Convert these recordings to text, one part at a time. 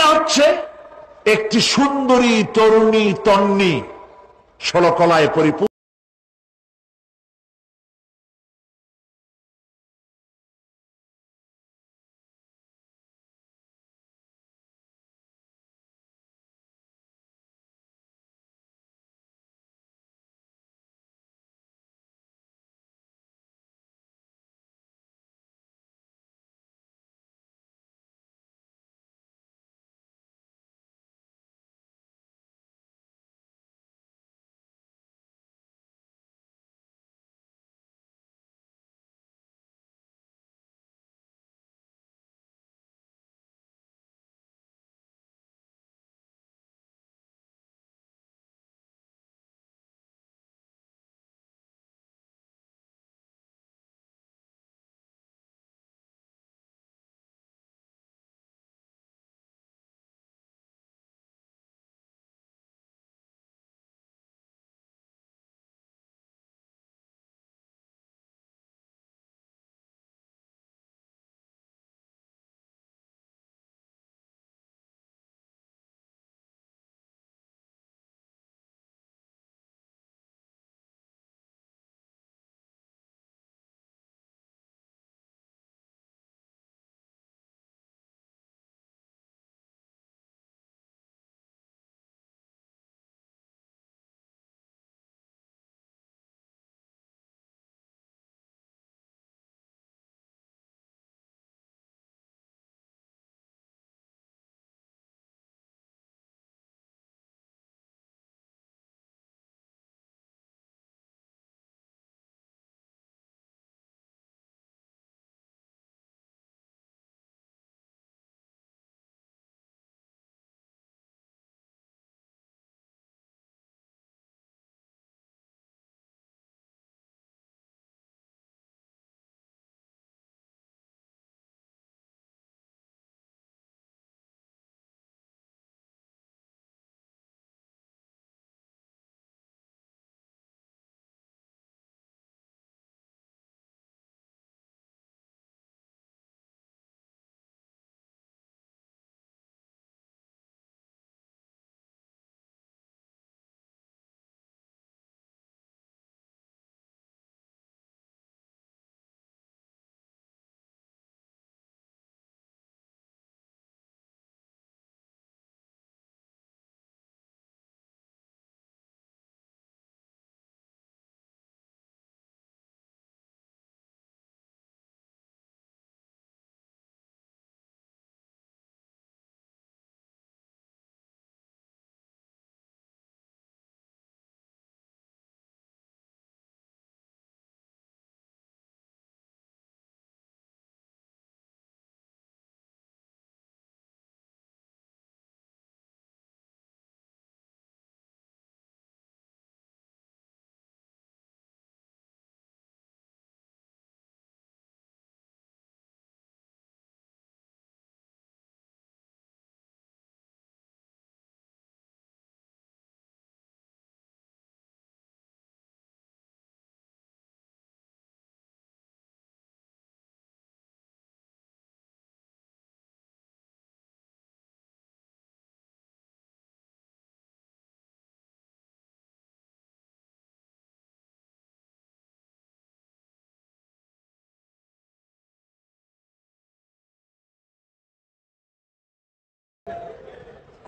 মহিলা হচ্ছে একটি সুন্দরী তরুণী তন্নি ষোলকলায় পরিপূর্ণ।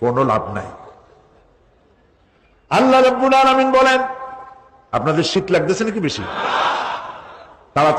কোনো লাভ নাই। আল্লাহ রাব্বুল আলামিন বলেন, আপনাদের শীত লাগতেছে নাকি বেশি? তারা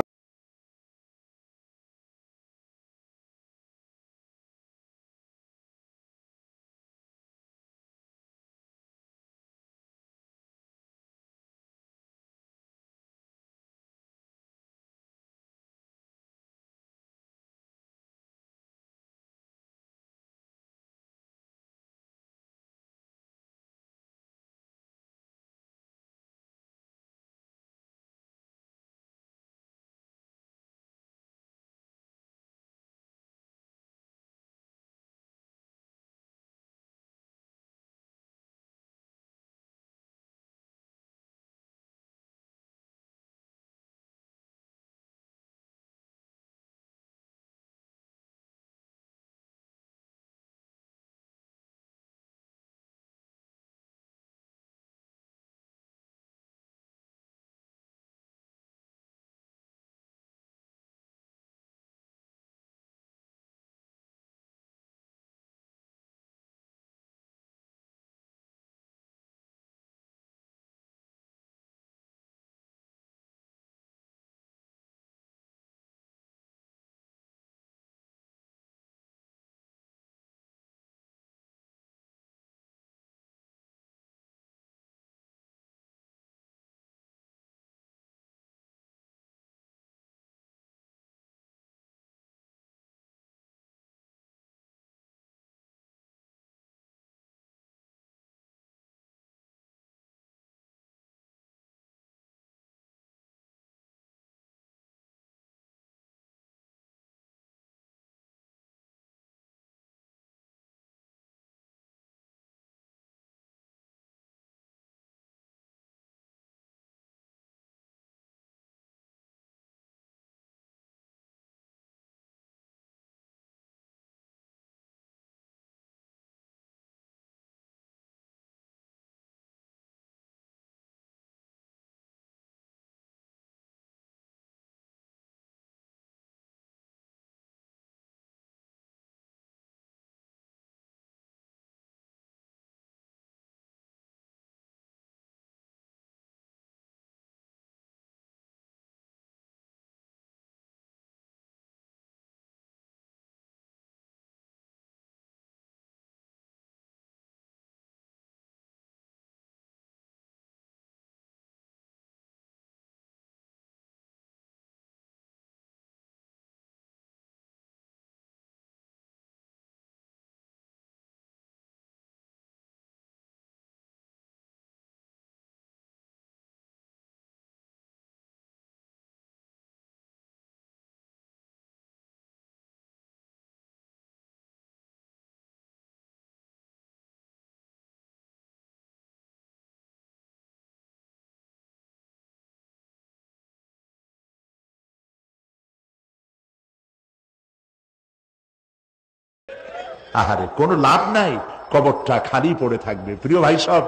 আহারে কোনো লাভ নাই, কবরটা খালি পড়ে থাকবে। প্রিয় ভাই সব,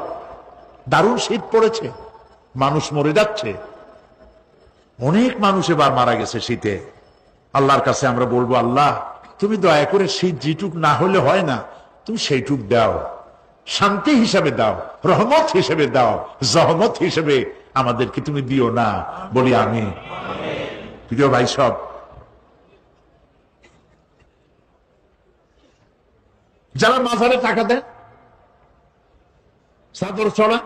দারুণ শীত পড়েছে, মানুষ মরে যাচ্ছে, অনেক মানুষ এবার মারা গেছে শীতে। আল্লাহর কাছে আমরা বলবো, আল্লাহ তুমি দয়া করে শীত যেটুক না হলে হয় না, তুমি সেইটুক দাও, শান্তি হিসাবে দাও, রহমত হিসেবে দাও, জহমত হিসেবে আমাদেরকে তুমি দিও না। বলি আমি। প্রিয় ভাই সব, যারা মাজারে টাকা দেন, চাদর চড়া,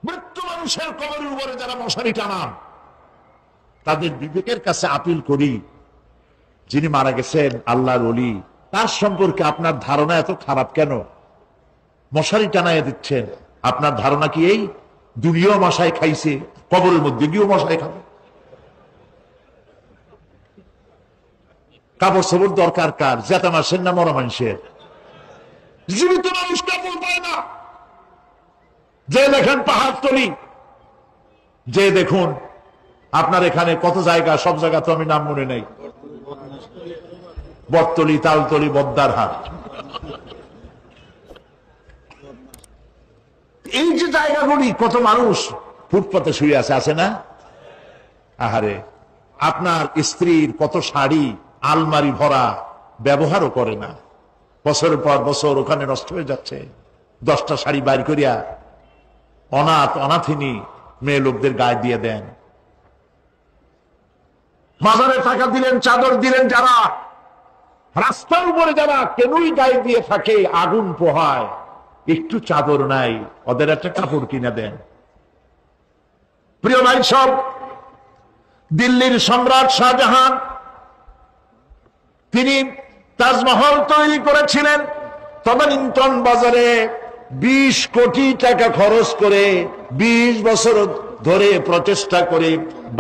মৃত্যু মানুষের কবরের উপরে যারা মশারি টানান, তাদের বিবেকের কাছে আপিল করি, যিনি মারা গেছেন আল্লাহর ওলি, তার সম্পর্কে আপনার ধারণা এত খারাপ কেন? মশারি টানায় দিচ্ছেন, আপনার ধারণা কি এই দুনিয়াও মশাই খাইছে, কবরের মধ্যে গিয়েও মশাই খাবে? কাপড় সবর দরকার কার? জেতা মাসের না মরা মানুষের? জীবিত মানুষ কাপড় পায় না। যে দেখেন পাহাড়তলি, যে দেখুন আপনার এখানে কত জায়গা, সব জায়গা তো আমি নাম মনে নেই, বটতলি, তালতলি, বদ্দার হাট, এই যে জায়গাগুলি, কত মানুষ ফুটপাতে শুয়ে আছে, আছে না? আহারে, আপনার স্ত্রীর কত শাড়ি আলমারি ভরা, ব্যবহারও করে না, বছরের পর বছর ওখানে নষ্ট হয়ে যাচ্ছে। 10টা শাড়ি বাইর করিয়া অনাথ অনাথিনী মেয়ে লোকদের গায়ে দিয়ে দেন। মাজারে টাকা দিলেন, চাদর দিলেন, যারা রাস্তার উপরে যারা কেনই গায়ে দিয়ে থাকে, আগুন পোহায়, একটু চাদর নাই, ওদের একটা কাপড় কিনে দেন। প্রিয় ভাই সব, দিল্লির সম্রাট শাহজাহান, তিনি তাজমহল তৈরি করেছিলেন তদানীন্তন বাজারে 20 কোটি টাকা খরচ করে, 20 বছর ধরে প্রচেষ্টা করে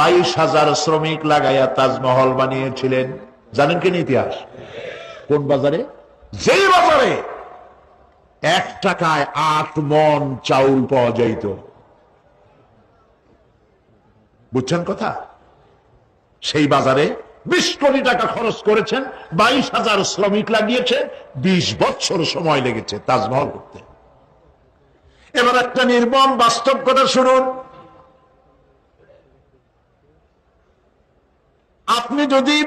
22,000 শ্রমিক লাগাইয়া তাজমহল বানিয়েছিলেন। জানেন কিনা ইতিহাস? কোন বাজারে? যেই বাজারে 1 টাকায় 8 মণ চাউল পাওয়া যাইত। বুঝছেন কথা? সেই বাজারে 20 কোটি টাকা খরচ করেছেন, 22,000 শ্রমিক লাগিয়েছেন, 20 বছর সময় লেগেছে তাজমহল করতে। এবার একটা নির্মম বাস্তব কথা শুনুন। আপনি যদি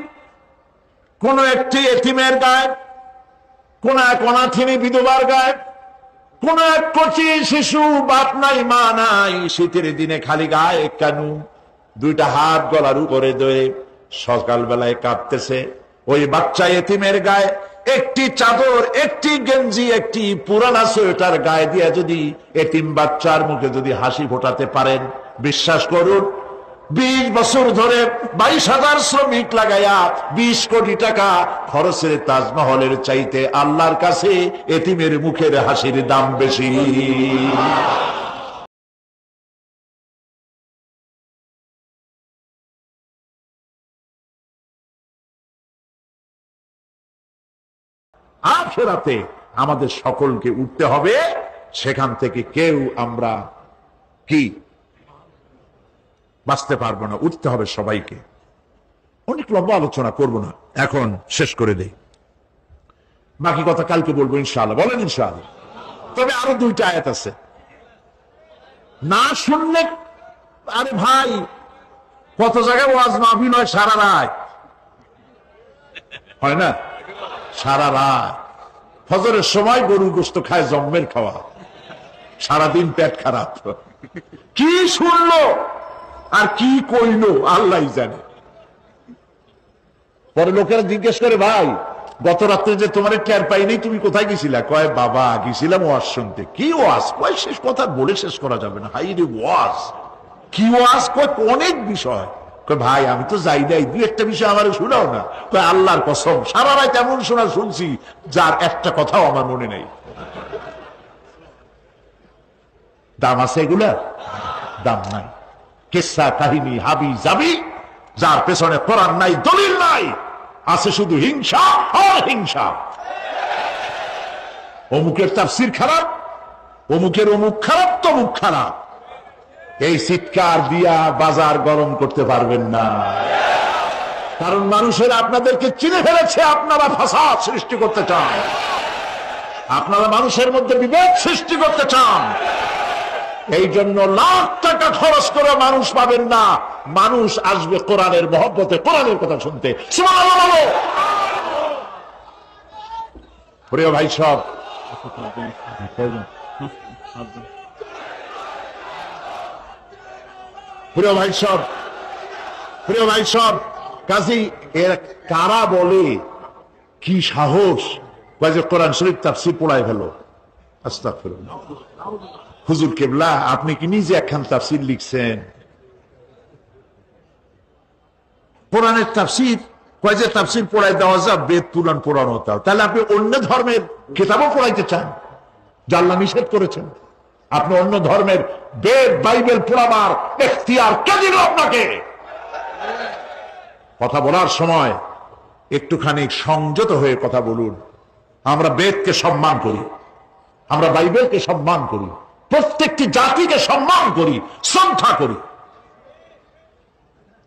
কোন একটি এতিমের গায়ে, কোন এক অনাথিনী বিধবার গায়ে, কোন এক কচি শিশু, বাপ নাই মা নাই, শীতের দিনে খালি গায়ে কানু, 2টা হাত গলার উপরে ধরে সকালবেলায় কাঁদতেছে, ওই বাচ্চা এতিমের গায়ে একটি চাদর, একটি গেঞ্জি, একটি পুরানা সোয়েটার গায়ে দিয়ে যদি এতিম বাচ্চার মুখে যদি হাসি ফোটাতে পারেন, বিশ্বাস করুন 20 বছর ধরে 22,000 শ্রমিক লাগাইয়া 20 কোটি টাকা খরচের তাজমহলের চাইতে আল্লাহর কাছে এতিমের মুখের হাসির দাম বেশি। আখিরাতে আমাদের সকলকে উঠতে হবে, সেখান থেকে কেউ আমরা কি বাঁচতে পারবো না, উঠতে হবে সবাইকে। অনেক লম্বা আলোচনা করব না, এখন শেষ করে দেই, বাকি কথা কালকে বলবো ইনশাআল্লাহ। বলেন ইনশাআল্লাহ। তবে আরো 2টা আয়াত আছে, না শুনলে, আরে ভাই কত জায়গায় ওয়াজ মাহফিল হয় সারা রাত, হয় না? সারা রাত ফজরের সময় গরুর গোশত খায়, জম্মের খাওয়া, সারাদিন পেট খারাপ, কি শুনলো আর কি কইলো আল্লাহ জানে। পরে লোকেরা জিজ্ঞেস করে, ভাই গত রাত্রে যে তোমার টের পাইনি, তুমি কোথায় গেছিলা? কয় বাবা গেছিলাম ওয়াজ শুনতে। কি ওয়াজ? কয় শেষ কথা বলে শেষ করা যাবে না। হাই রে ওয়াজ, কি ওয়াজ? কয় অনেক বিষয়। কয় ভাই আমি তো যাই নাই, 2-1টা বিষয় আমার শোনাও না। কয় আল্লাহর কসম সারা রাত এমন শোনা শুনছি যার একটা কথাও আমার মনে নেই। দাম আছে এগুলা? দাম নাই। কিসসা কাহিনী হাবি যাবি, যার পেছনে কোরআন নাই, দলিল নাই, আছে শুধু হিংসা আর হিংসা। অমুকের তাফসীর খারাপ, অমুকের অমুক খারাপ, তমুক খারাপ, এই চিৎকার দিয়া বাজার গরম করতে পারবেন না। কারণ মানুষের আপনাদেরকে চিনে ফেলেছে, আপনারা ফাসাদ সৃষ্টি করতে চান। আপনারা মানুষের মধ্যে বিভেদ সৃষ্টি করতে চান, এই জন্য লাখ টাকা খরচ করে মানুষ পাবেন না। মানুষ আসবে কোরআনের মহব্বতে, কোরআনের কথা শুনতে। সুবহানাল্লাহ। প্রিয় ভাই সব, প্রিয় ভাই সব, প্রিয় ভাই সব, কাজী এর কারা বলে কি সাহস যে কোরআন শরীফ তাফসীর পড়ায় ফেলো? আস্তাগফিরুল্লাহ। হুজুর কেবলা, আপনি কি নিজে একখান তাফসীর লিখছেন? কোরআনের তাফসীর কয় যে তাফসীর পড়ায় দেওয়া যায়, বেদ পুরাণ পড়ানো হতো। তাহলে আপনি অন্য ধর্মের কিতাবও পড়াইতে চান, যা আল্লাহ নিষেধ করেছেন? আপনি অন্য ধর্মের বেদ বাইবেল পড়াবার এখতিয়ার কে দিল আপনাকে? কথা বলার সময় একটুখানি সংযত হয়ে কথা বলুন। আমরা বেদকে সম্মান করি, আমরা বাইবেলকে সম্মান করি, প্রত্যেকটি জাতিকে সম্মান করি, শ্রদ্ধা করি,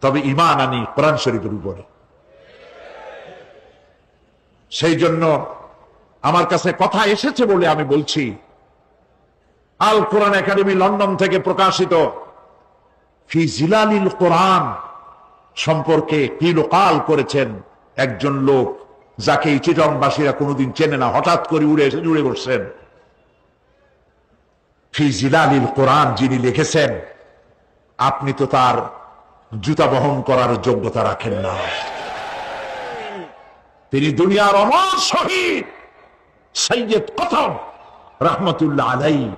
তবে ঈমান আনি কোরআন শরীফের উপরে। সেই জন্য আমার কাছে কথা এসেছে বলে আমি বলছি, আল কোরআন একাডেমি লন্ডন থেকে প্রকাশিত ফি জিলালিল কোরআন সম্পর্কে কিলোকাল করেছেন একজন লোক, যাকে এই চিটংবাসীরা কোনোদিন চেনে না, হঠাৎ করে উড়ে এসে জুড়ে বসছেন। ফি জিলালিল কোরআন যিনি লিখেছেন, আপনি তো তার জুতা বহন করার যোগ্যতা রাখেন না। তিনি দুনিয়ার অমর শহীদ সৈয়দ কতব রহমতুল্লাহ আলাইহি,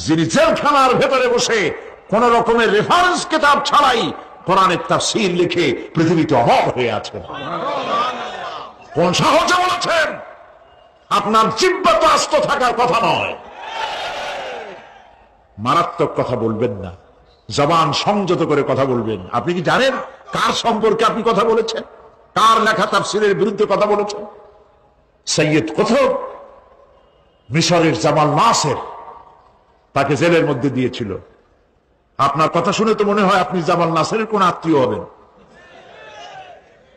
যিনি জেলখানার ভেতরে বসে কোন রকমের রেফারেন্স কিতাব ছাড়াই কোরআনের তাফসীর লিখে পৃথিবীতে অমর হয়ে আছেন। কোন সাহসে বলেছেন? আপনার জিহ্বা তো আস্ত থাকার কথা নয়। মারাত্মক কথা বলবেন না, জবান সংযত করে কথা বলবেন। আপনি কি জানেন কার সম্পর্কে আপনি কথা বলেছেন? কার লেখা তাফসীরের বিরুদ্ধে কথা বলেছেন? সৈয়দ কতব, মিশরের জামাল নাসের তাকে জেলের মধ্যে দিয়েছিল। আপনার কথা শুনে তো মনে হয় আপনি জামাল নাসেরের কোন আত্মীয় হবেন।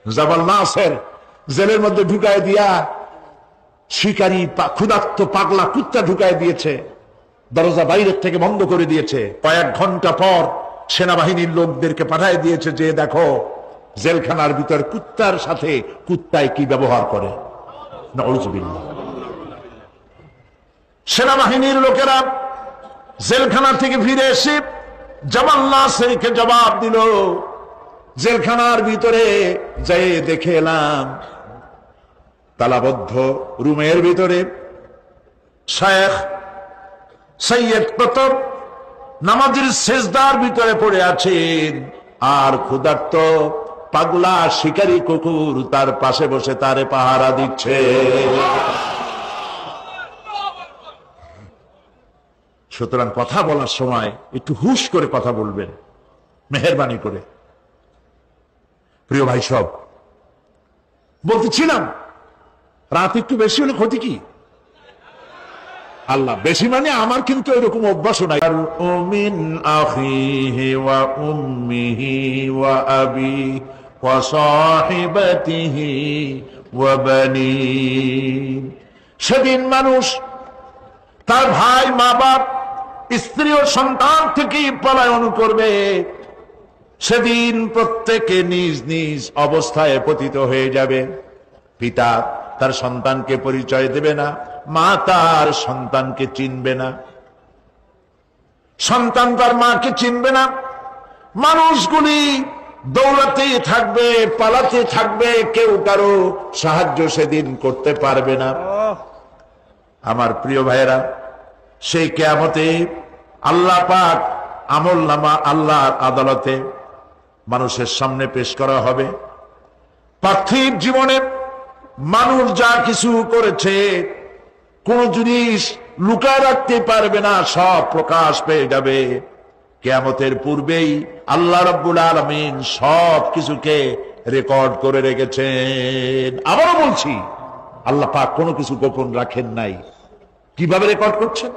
জামাল নাসের জেলের মধ্যে ঢুকায় দিয়া শিকারী ক্ষুধার্ত পাগলা কুত্তা ঢুকায় দিয়েছে, দরজা বাইরের থেকে বন্ধ করে দিয়েছে। কয়েক ঘন্টা পর সেনাবাহিনীর লোকদেরকে পাঠিয়ে দিয়েছে যে দেখো জেলখানার ভিতর কুত্তার সাথে কুত্তায় কি ব্যবহার করে। নাউযুবিল্লাহ। সেনাবাহিনীর লোকেরা জেলখানা থেকে ফিরে এসে জামাল নাসেরকে জবাব দিল, জেলখানার ভিতরে যাই দেখে এলাম তালাবদ্ধ রুমের ভিতরে শেখ সৈয়দ কতব নামাজের সেজদার ভিতরে পড়ে আছেন, আর ক্ষুধার্ত পাগলা শিকারী কুকুর তার পাশে বসে তারে পাহারা দিচ্ছে। সুতরাং কথা বলার সময় একটু হুশ করে কথা বলবেন, মেহেরবানি করে। প্রিয় ভাই সব, বলতেছিলাম রাত একটু বেশি হলে ক্ষতি কি? আল্লাহ বেশি মানে আমার কিন্তু এরকম অভ্যাস নাই। মিন আখিহি ওয়া উম্মিহি ওয়া আবি ওয়া সাহিবাতিহি ওয়া বানি। সেদিন মানুষ তার ভাই, মা বাপ, স্ত্রী ও সন্তান থেকে পলায়ন করবে। সেদিন প্রত্যেকে নিজ নিজ অবস্থায় পতিত হয়ে যাবে। পিতা তার সন্তানকে পরিচয় দেবে না, মা তার সন্তানকে চিনবে না, সন্তান তার মাকে চিনবে না। মানুষগুলি দৌড়াতে থাকবে, পালাতে থাকবে, কেউ কারো সাহায্য সেদিন করতে পারবে না। আমার প্রিয় ভাইয়েরা, সেই কিয়ামতে আল্লাহ পাক আমলনামা আল্লাহর আদালতে মানুষের সামনে পেশ করা হবে। পার্থিব জীবনে মানুষ যা কিছু করেছে কোন জিনিস লুকায় রাখতে পারবে না, সব প্রকাশ পেয়ে যাবে। কিয়ামতের পূর্বেই আল্লাহ রাব্বুল আলামিন সব কিছুকে রেকর্ড করে রেখেছেন। আবারও বলছি, আল্লাহ পাক কোনো কিছু গোপন রাখেন নাই। কিভাবে রেকর্ড করছেন?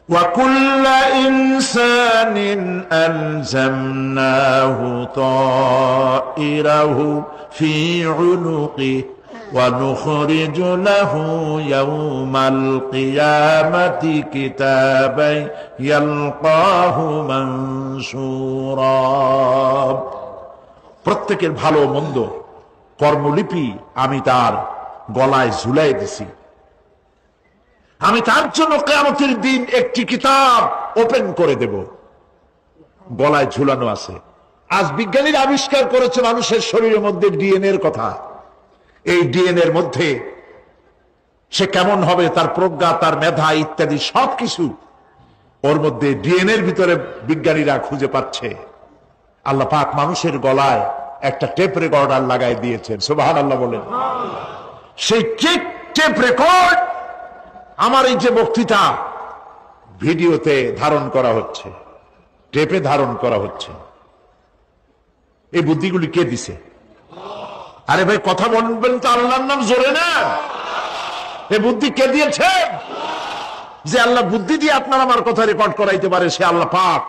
وَكُلَّ إِنسَانٍ أَلْزَمْنَاهُ طَائِرَهُ فِي عُنُقِهِ ونخرج له يوم القيامة كتابا يلقاه منشورا। প্রত্যেকের ভালো মন্দ কর্মলিপি আমি তার গলায় ঝুলাই দিছি। আমি তার জন্য কিয়ামতের দিন একটি কিতাব ওপেন করে দেব, গলায় ঝুলানো আছে। আজ বিজ্ঞানীরা আবিষ্কার করেছে মানুষের শরীরের মধ্যে ডিএনএ এর কথা। এই ডিএনএ এর মধ্যে সে কেমন হবে, তার প্রজ্ঞা, তার মেধা ইত্যাদি সবকিছু ওর মধ্যে ডিএনএ এর ভিতরে বিজ্ঞানীরা খুঁজে পাচ্ছে। আল্লাহ পাক মানুষের গলায় একটা টেপ রেকর্ডার লাগাই দিয়েছেন, সুবহানাল্লাহ বলেন। সেই টেপ রেকর্ড আমার এই যে বক্তৃতা ভিডিওতে ধারণ করা হচ্ছে, টেপে ধারণ করা হচ্ছে। এই বুদ্ধিগুলি কে দিছে? আরে ভাই কথা বলবেন তো আল্লাহর নাম জোরে না। এই বুদ্ধি কে দিয়েছে? যে আল্লাহ বুদ্ধি দিয়ে আপনার আমার কথা রেকর্ড করাইতে পারে, সে আল্লাহ পাক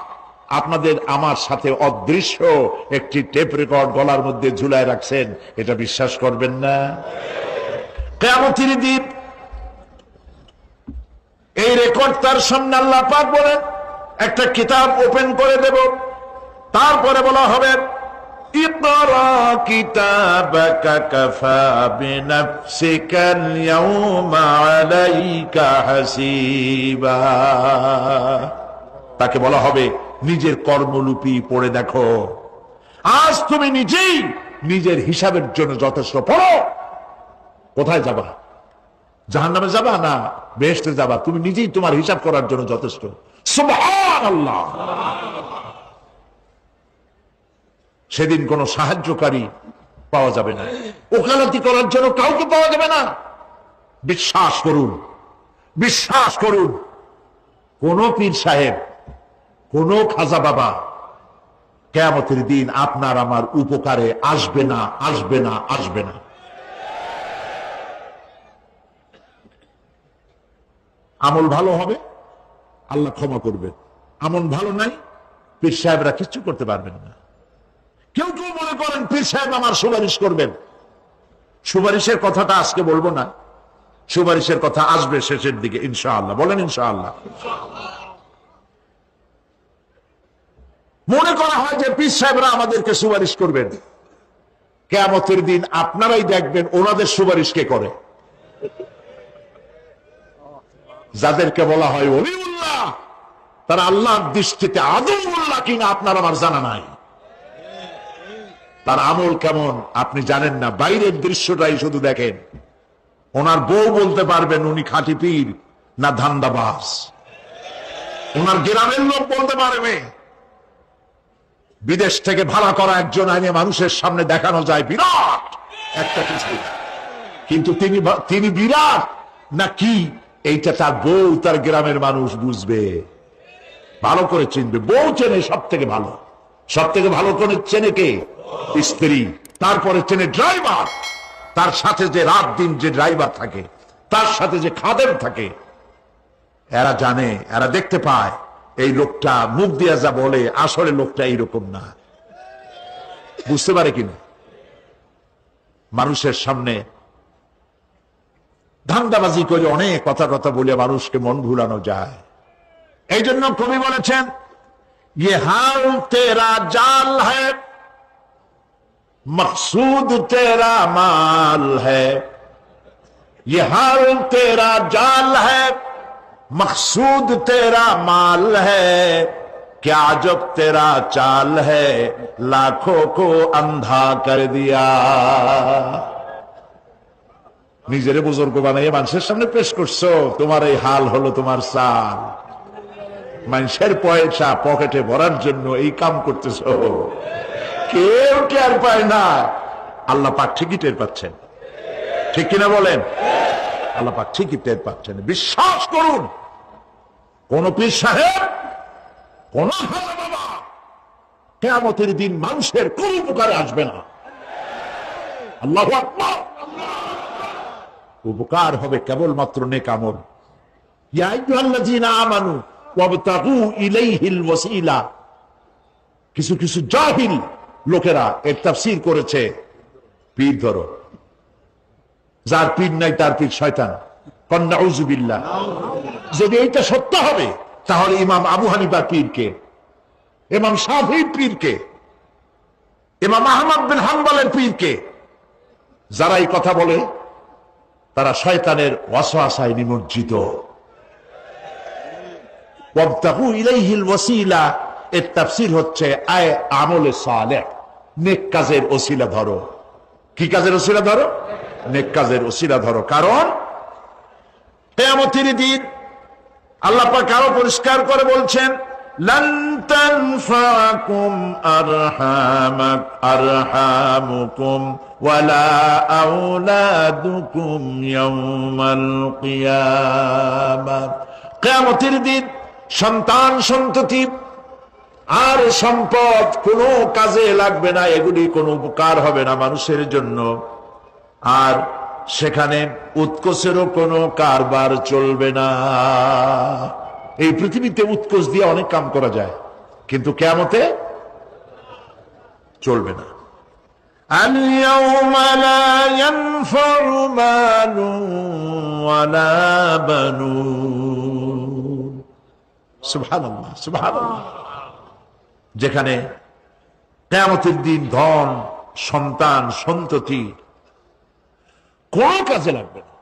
আপনাদের আমার সাথে অদৃশ্য একটি টেপ রেকর্ড গলার মধ্যে ঝুলায় রাখছেন। এটা বিশ্বাস করবেন না? কিয়ামতের দিন এই রেকর্ড তার সামনে আল্লাহ পাক বলেন একটা কিতাব ওপেন করে দেব। তারপরে বলা হবে ইকরা কিতাবাকা কাফা বিনাফসিকাল ইয়াওমা আলাইকা হাসিবা। তাকে বলা হবে নিজের কর্মলিপি পড়ে দেখো, আজ তুমি নিজেই নিজের হিসাবের জন্য যথেষ্ট। পড়ো, কোথায় যাবা? জাহান্নামে যাবা না বেহেশতে যাবা? তুমি নিজেই তোমার হিসাব করার জন্য যথেষ্ট। সুবহানাল্লাহ। সেদিন কোন সাহায্যকারী পাওয়া যাবে না, ওকালতি করার জন্য কাউকে পাওয়া যাবে না। বিশ্বাস করুন, বিশ্বাস করুন, কোন পীর সাহেব, কোন খাজা বাবা কিয়ামতের দিন আপনার আমার উপকারে আসবে না, আসবে না, আসবে না। আমল ভালো হবে, আল্লাহ ক্ষমা করবেন। আমল ভালো নাই, পীর সাহেবরা কিচ্ছু করতে পারবেন না। কেউ কেউ মনে করেন পীর সাহেব আমার সুপারিশ করবেন। সুপারিশের কথাটা আজকে বলবো না, সুপারিশের কথা আসবে শেষের দিকে ইনশাআল্লাহ। বলেন ইনশাআল্লাহ। মনে করা হয় যে পীর সাহেবরা আমাদেরকে সুপারিশ করবেন। কিয়ামতের দিন আপনারাই দেখবেন ওনাদের সুপারিশ কে করে। যাদেরকে বলা হয় ওলিউল্লাহ, তারা আল্লাহর দৃষ্টিতে আদমউল্লাহ কিনা আপনার আমার জানা নাই। তার আমল কেমন আপনি জানেন না, বাইরের দৃশ্যটাই শুধু দেখেন। ওনার বউ বলতে পারবেন উনি খাঁটি পীর না ধান্দাবাজ। ওনার গ্রামের লোক বলতে পারবে। বিদেশ থেকে ভাড়া করা একজন আইনে মানুষের সামনে দেখানো যায় বিরাট একটা কিছু, কিন্তু তিনি বিরাট না কি এইটা তার বউ, তার গ্রামের মানুষ বুঝবে, ভালো করে চিনবে। বউ চেনে সব থেকে ভালো, সব থেকে ভালো করে চেনে কে? স্ত্রী। তারপরে চেনে ড্রাইভার, তার সাথে যে রাত দিন যে ড্রাইভার থাকে, তার সাথে যে খাদেম থাকে। এরা জানে, এরা দেখতে পায় এই লোকটা মুখ দিয়া যা বলে আসলে লোকটা এইরকম না। বুঝতে পারে কিনা? মানুষের সামনে ধান্দাবাজি করে অনেক কথা বলে মানুষকে মন ভুলানো যায়। এই জন্য কবি বলেছেন ये हाल तेरा जाल है मकसूद तेरा माल है, ये हाल तेरा जाल है मकसूद तेरा माल है, क्या जब तेरा चाल है लाखों को अंधा कर दिया। নিজের বুজুর্গ বানাইয়ে মানুষের সামনে পেশ করছো, তোমার এই হাল হলো তোমার চাল। মানুষের পয়সা পকেটে ভরার জন্য এই কাম করতেছ, কেউ টের পায় না। আল্লাহ পাক ঠিকই টের পাচ্ছেন, ঠিক কিনা বলেন? আল্লাহ পাক ঠিকই টের পাচ্ছেন। বিশ্বাস করুন, কোন পীর সাহেব, কোন খাজা বাবা কিয়ামতের দিন মানুষের কোন উপকারে আসবে না। আল্লাহু আকবার। উপকার হবে কেবলমাত্র নেক আমল। ইয়া আইয়ুহাল্লাযীনা আমানু ওয়াবতাগু ইলাইহিল ওয়াসিলা। কিছু কিছু জাহিল লোকেরা এর তাফসীর করেছে পীর ধরো। যার পীর নাই তার পীর শয়তান। নাউযুবিল্লাহ। যদি এইটা সত্য হবে তাহলে ইমাম আবু হানিফার পীরকে, ইমাম শাফিঈর পীরকে, ইমাম আহমদ বিন হাম্বলের পীরকে, যারা এই কথা বলে তারা শয়তানের ওয়াসওয়াসায় নিমজ্জিত। ওয়াবতাগু ইলাইহিল ওয়াসিলা, এর তাফসীর হচ্ছে আয় আমলে সালেহ, নেক কাজের ওসিলা ধরো। কি কাজের ওসিলা ধরো? নেক কাজের ওসিলা ধরো। কারণ কিয়ামতের দিন আল্লাহ পাক আরো পরিষ্কার করে বলছেন, লান তানফাকুম আরহামুকুম ওয়ালা আওলাদুকুম ইয়াউমাল কিয়ামাহ। কিয়ামতের দিন সন্তান সন্ততি আর সম্পদ কোনো কাজে লাগবে না, এগুলি কোনো উপকার হবে না মানুষের জন্য। আর সেখানে উৎকোচেরও কোনো কারবার চলবে না। এই পৃথিবীতে উৎকোচ দিয়ে অনেক কাম করা যায়, কিন্তু কিয়ামতে চলবে না। আল-ইয়াওমা লা ইয়ানফাউ মালুন ওয়ালা বানুন। সুবহানাল্লাহ, সুবহানাল্লাহ। যেখানে কিয়ামতের দিন ধন, সন্তান, সন্ততি কোনো কাজে লাগবে না।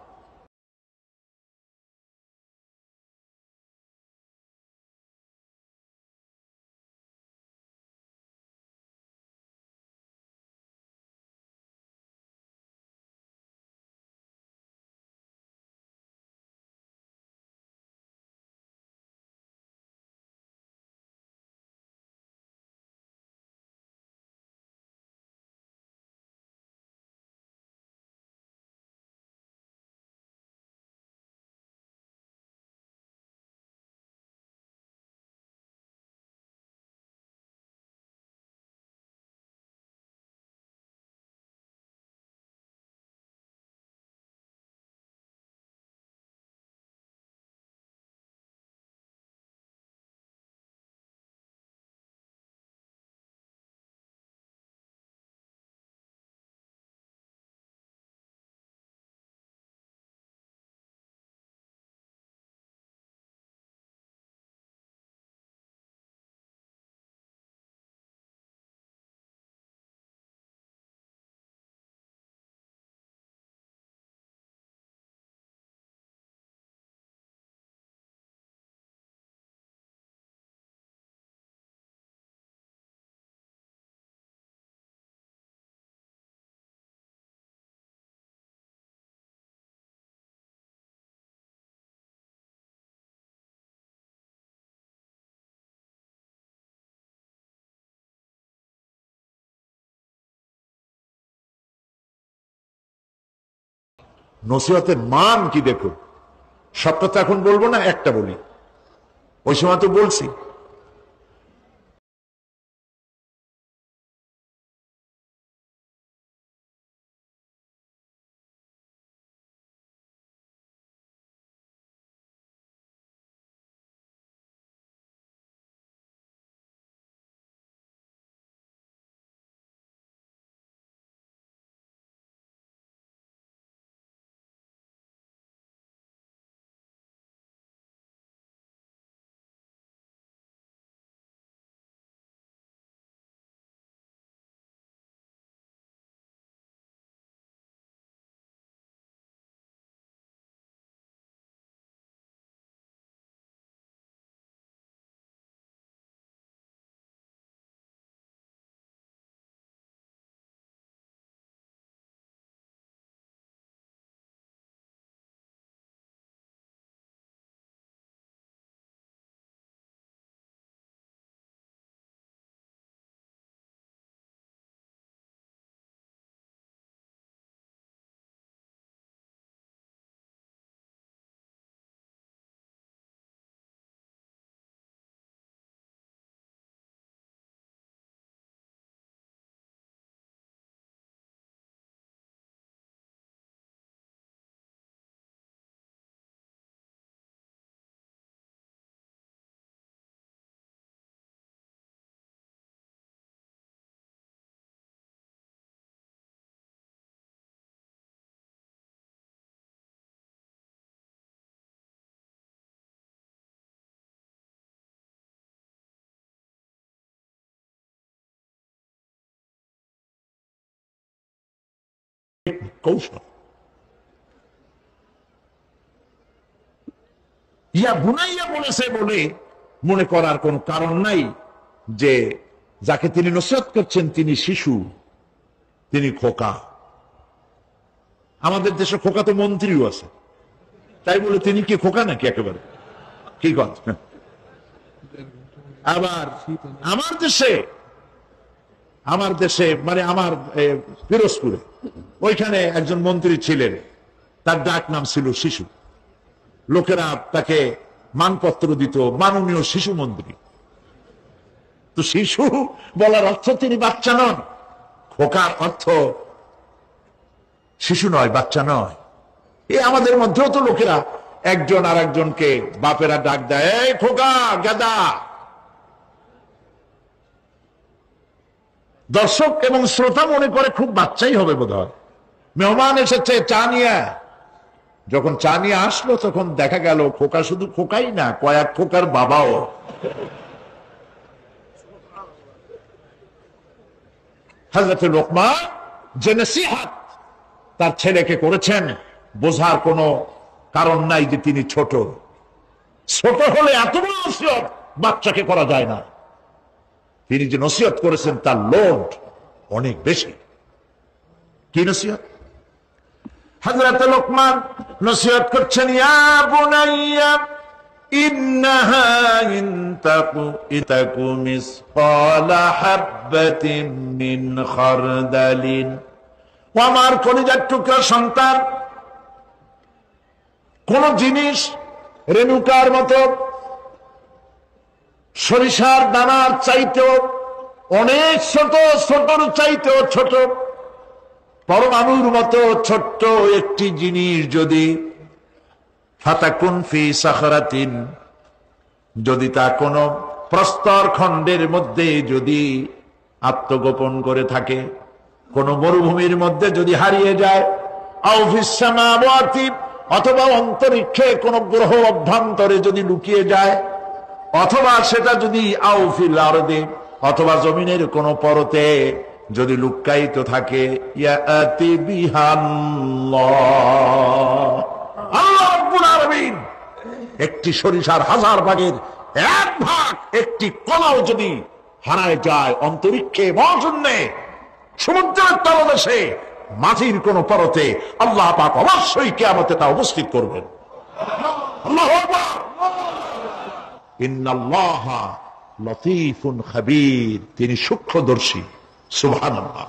নসিহতের মান কি দেখুন। সবটা তো এখন বলবো না, একটা বলি, ওই সময় তো বলছি। কৌশল। ইয়া বুনাইয়া বলেছে বলে মনে করার কোন কারণ নাই যে যাকে তিনি নসিহত করছেন তিনি শিশু, তিনি খোকা। আমাদের দেশে খোকা তো মন্ত্রীও আছে, তাই বলে তিনি কি খোকা নাকি? একেবারে কি কথা। আবার আমার দেশে মানে আমার পিরোজপুরে ওইখানে একজন মন্ত্রী ছিলেন, তার ডাক নাম ছিল শিশু। লোকেরা তাকে মানপত্র দিত মাননীয় শিশু মন্ত্রী। তো শিশু বলার অর্থ তিনি বাচ্চা নন, খোকার অর্থ শিশু নয়, বাচ্চা নয়। এই আমাদের মধ্যেও তো লোকেরা একজন আর একজনকে বাপেরা ডাক দেয়, এই খোকা, গাদা। দর্শক এবং শ্রোতা মনে করে খুব বাচ্চাই হবে বোধ হয়। মেহমান এসেছে চা নিয়ে, যখন চা নিয়ে আসলো তখন দেখা গেল খোকা শুধু খোকাই না, কয়েক খোকার বাবাও। হযরত লোকমান যে নসিহত তার ছেলেকে করেছেন, বোঝার কোনো কারণ নাই যে তিনি ছোট। ছোট হলে এত বড় নসিহত বাচ্চাকে করা যায় না। তিনি যে নসিহত করেছেন তার লোড অনেক বেশি। কি নসিহত? হযরত লোকমান নসিহত করছেন, ইয়া বুনাইয়া ইন্নাহা ইন তাকু মিসকালা হাববাতিন মিন খারদালিন। ও আমার কলিজার টুকরা সন্তান, কোন জিনিস রেণুকার মতো, সরিষার দানার চাইতেও অনেক ছোট, ছোটর চাইতেও ছোট, পরমাণুর মতো ছোট্ট একটি জিনিস যদি ফাতাকুন ফি সাখরাতিন, যদি তা কোন প্রস্তর খণ্ডের মধ্যে যদি আত্মগোপন করে থাকে, কোন মরুভূমির মধ্যে যদি হারিয়ে যায়, আও ফিস সামাওয়াতি, অথবা অন্তরিক্ষে কোন গ্রহ অভ্যন্তরে যদি লুকিয়ে যায়, অথবা সেটা যদি আও ফিল আরদি, অথবা জমিনের কোন পরতে যদি লুক্কায়িত থাকে, ইয়াতি বিহাল্লাহ, আল্লাহ রাব্বুল আলামিন একটি সরিষার 1000 ভাগের 1 ভাগ, একটি কণাও যদি হারায় যায় অন্তরিক্ষে, মহাশূন্যে, সমুদ্রের তলদেশে, মাটির কোন পরতে, আল্লাহ পাক অবশ্যই কিয়ামতে তা উপস্থিত করবেন। আল্লাহু আকবার। ইন্নাল্লাহা লতীফুন খাবীর, তিনি সূক্ষ্মদর্শী। সুবহানাল্লাহ।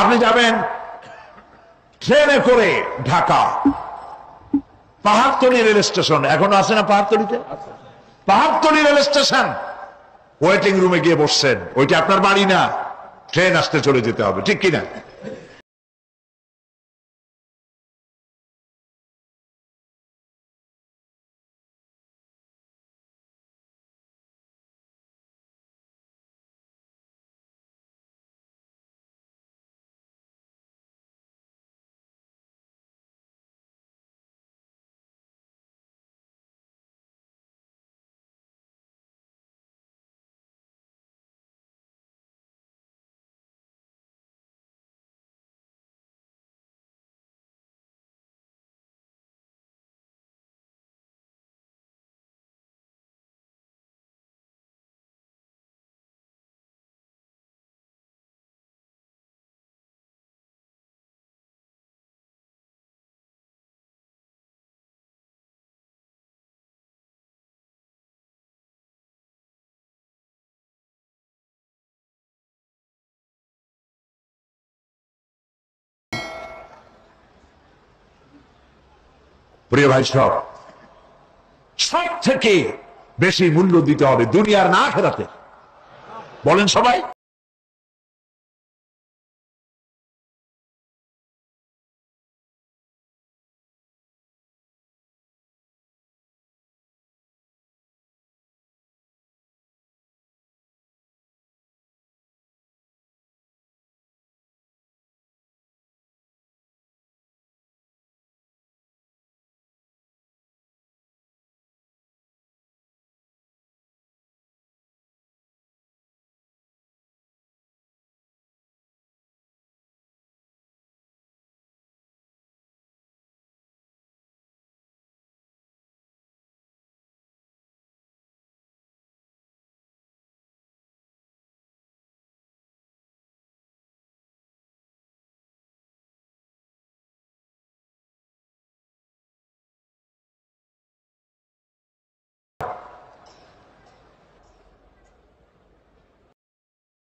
আপনি যাবেন ট্রেনে করে ঢাকা, পাহাড়তলী রেল স্টেশন, এখনো আছে না পাহাড়তলীতে? পাহাড়তলী রেল স্টেশন, ওয়েটিং রুমে গিয়ে বসছেন। ওইটা আপনার বাড়ি না, ট্রেন আসতে চলে যেতে হবে, ঠিক কিনা? প্রিয় ভাই, সব থেকে বেশি মূল্য দিতে হবে দুনিয়ার না আখিরাতে। বলেন সবাই।